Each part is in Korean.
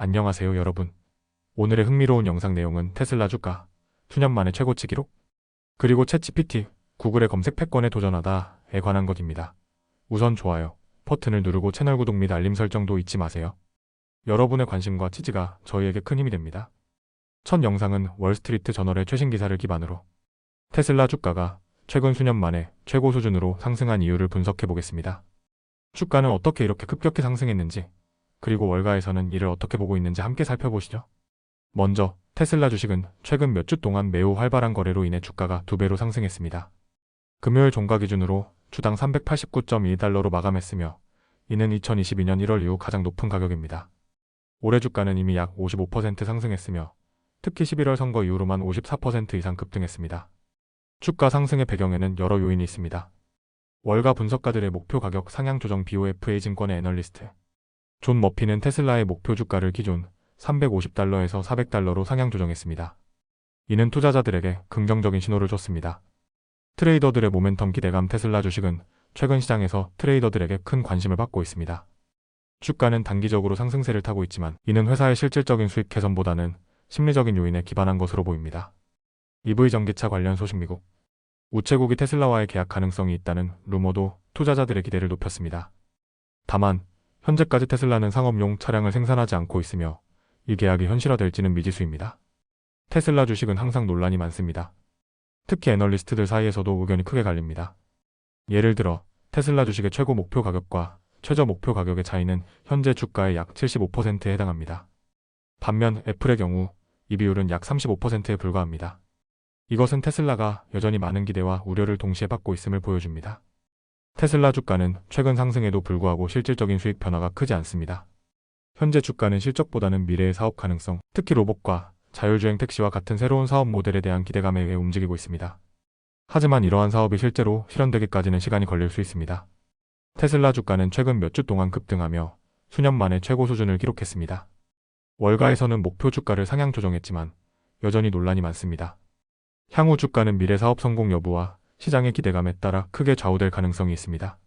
안녕하세요 여러분. 오늘의 흥미로운 영상 내용은 테슬라 주가 수년 만에 최고치 기록, 그리고 챗GPT, 구글의 검색 패권에 도전하다에 관한 것입니다. 우선 좋아요 버튼을 누르고 채널 구독 및 알림 설정도 잊지 마세요. 여러분의 관심과 지지가 저희에게 큰 힘이 됩니다. 첫 영상은 월스트리트 저널의 최신 기사를 기반으로 테슬라 주가가 최근 수년 만에 최고 수준으로 상승한 이유를 분석해 보겠습니다. 주가는 어떻게 이렇게 급격히 상승했는지, 그리고 월가에서는 이를 어떻게 보고 있는지 함께 살펴보시죠. 먼저 테슬라 주식은 최근 몇 주 동안 매우 활발한 거래로 인해 주가가 2배로 상승했습니다. 금요일 종가 기준으로 주당 389.1달러로 마감했으며 이는 2022년 1월 이후 가장 높은 가격입니다. 올해 주가는 이미 약 55% 상승했으며 특히 11월 선거 이후로만 54% 이상 급등했습니다. 주가 상승의 배경에는 여러 요인이 있습니다. 월가 분석가들의 목표 가격 상향 조정 BofA 증권의 애널리스트 존 머피는 테슬라의 목표 주가를 기존 350달러에서 400달러로 상향 조정했습니다. 이는 투자자들에게 긍정적인 신호를 줬습니다. 트레이더들의 모멘텀 기대감. 테슬라 주식은 최근 시장에서 트레이더들에게 큰 관심을 받고 있습니다. 주가는 단기적으로 상승세를 타고 있지만 이는 회사의 실질적인 수익 개선보다는 심리적인 요인에 기반한 것으로 보입니다. EV 전기차 관련 소식. 미국 우체국이 테슬라와의 계약 가능성이 있다는 루머도 투자자들의 기대를 높였습니다. 다만 현재까지 테슬라는 상업용 차량을 생산하지 않고 있으며 이 계약이 현실화될지는 미지수입니다. 테슬라 주식은 항상 논란이 많습니다. 특히 애널리스트들 사이에서도 의견이 크게 갈립니다. 예를 들어 테슬라 주식의 최고 목표 가격과 최저 목표 가격의 차이는 현재 주가의 약 75%에 해당합니다. 반면 애플의 경우 이 비율은 약 35%에 불과합니다. 이것은 테슬라가 여전히 많은 기대와 우려를 동시에 받고 있음을 보여줍니다. 테슬라 주가는 최근 상승에도 불구하고 실질적인 수익 변화가 크지 않습니다. 현재 주가는 실적보다는 미래의 사업 가능성, 특히 로봇과 자율주행 택시와 같은 새로운 사업 모델에 대한 기대감에 의해 움직이고 있습니다. 하지만 이러한 사업이 실제로 실현되기까지는 시간이 걸릴 수 있습니다. 테슬라 주가는 최근 몇 주 동안 급등하며 수년 만에 최고 수준을 기록했습니다. 월가에서는 목표 주가를 상향 조정했지만 여전히 논란이 많습니다. 향후 주가는 미래 사업 성공 여부와 시장의 기대감에 따라 크게 좌우될 가능성이 있습니다.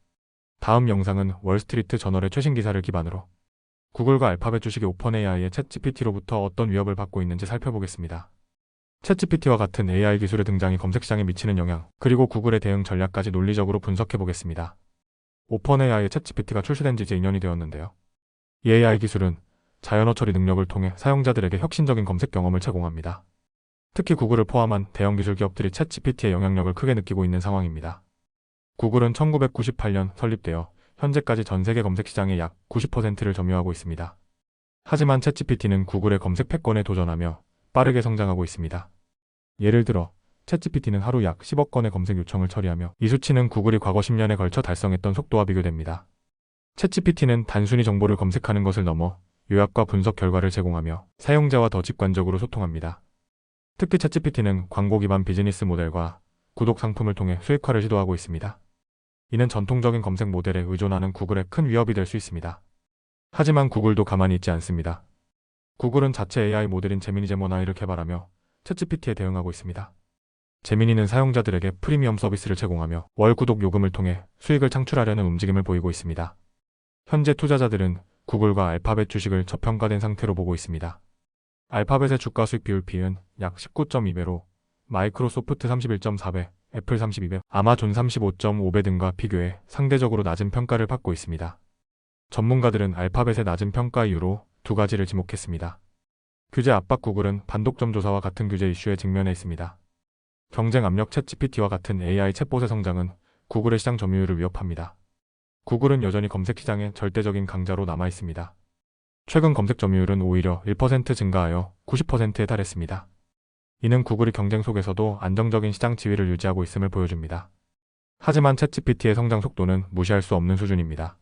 다음 영상은 월스트리트 저널의 최신 기사를 기반으로 구글과 알파벳 주식이 오펀AI의 챗GPT로부터 어떤 위협을 받고 있는지 살펴보겠습니다. 챗GPT와 같은 AI 기술의 등장이 검색 시장에 미치는 영향, 그리고 구글의 대응 전략까지 논리적으로 분석해 보겠습니다. 오펀AI의 챗GPT가 출시된 지 이제 2년이 되었는데요. 이 AI 기술은 자연어 처리 능력을 통해 사용자들에게 혁신적인 검색 경험을 제공합니다. 특히 구글을 포함한 대형 기술 기업들이 챗GPT의 영향력을 크게 느끼고 있는 상황입니다. 구글은 1998년 설립되어 현재까지 전 세계 검색 시장의 약 90%를 점유하고 있습니다. 하지만 챗GPT는 구글의 검색 패권에 도전하며 빠르게 성장하고 있습니다. 예를 들어 챗GPT는 하루 약 10억 건의 검색 요청을 처리하며 이 수치는 구글이 과거 10년에 걸쳐 달성했던 속도와 비교됩니다. 챗GPT는 단순히 정보를 검색하는 것을 넘어 요약과 분석 결과를 제공하며 사용자와 더 직관적으로 소통합니다. 특히 챗GPT는 광고 기반 비즈니스 모델과 구독 상품을 통해 수익화를 시도하고 있습니다. 이는 전통적인 검색 모델에 의존하는 구글에 큰 위협이 될 수 있습니다. 하지만 구글도 가만히 있지 않습니다. 구글은 자체 AI 모델인 제미니 제모나이를 개발하며 챗GPT에 대응하고 있습니다. 제미니는 사용자들에게 프리미엄 서비스를 제공하며 월 구독 요금을 통해 수익을 창출하려는 움직임을 보이고 있습니다. 현재 투자자들은 구글과 알파벳 주식을 저평가된 상태로 보고 있습니다. 알파벳의 주가 수익 비율 P는 약 19.2배로 마이크로소프트 31.4배, 애플 32배, 아마존 35.5배 등과 비교해 상대적으로 낮은 평가를 받고 있습니다. 전문가들은 알파벳의 낮은 평가 이유로 두 가지를 지목했습니다. 규제 압박. 구글은 반독점 조사와 같은 규제 이슈에 직면해 있습니다. 경쟁 압력. 챗GPT와 같은 AI 챗봇의 성장은 구글의 시장 점유율을 위협합니다. 구글은 여전히 검색 시장의 절대적인 강자로 남아 있습니다. 최근 검색 점유율은 오히려 1% 증가하여 90%에 달했습니다. 이는 구글이 경쟁 속에서도 안정적인 시장 지위를 유지하고 있음을 보여줍니다. 하지만 챗GPT의 성장 속도는 무시할 수 없는 수준입니다.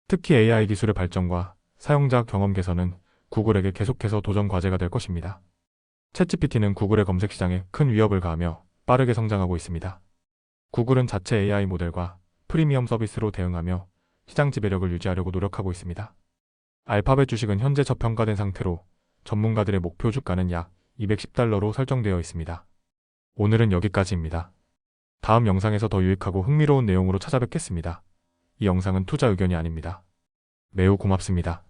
특히 AI 기술의 발전과 사용자 경험 개선은 구글에게 계속해서 도전 과제가 될 것입니다. 챗GPT는 구글의 검색 시장에 큰 위협을 가하며 빠르게 성장하고 있습니다. 구글은 자체 AI 모델과 프리미엄 서비스로 대응하며 시장 지배력을 유지하려고 노력하고 있습니다. 알파벳 주식은 현재 저평가된 상태로 전문가들의 목표 주가는 약 210달러로 설정되어 있습니다. 오늘은 여기까지입니다. 다음 영상에서 더 유익하고 흥미로운 내용으로 찾아뵙겠습니다. 이 영상은 투자 의견이 아닙니다. 매우 고맙습니다.